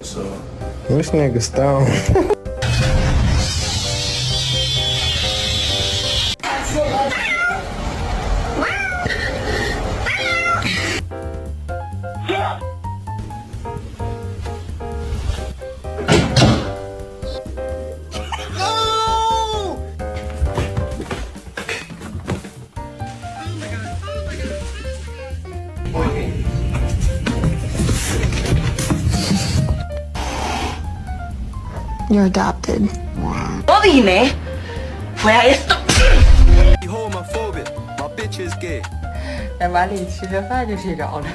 So This nigga stone. You're adopted. 또 이네. Where is the homophobic. My bitch is gay. Em bán thì chưa phát cho chị rõ này.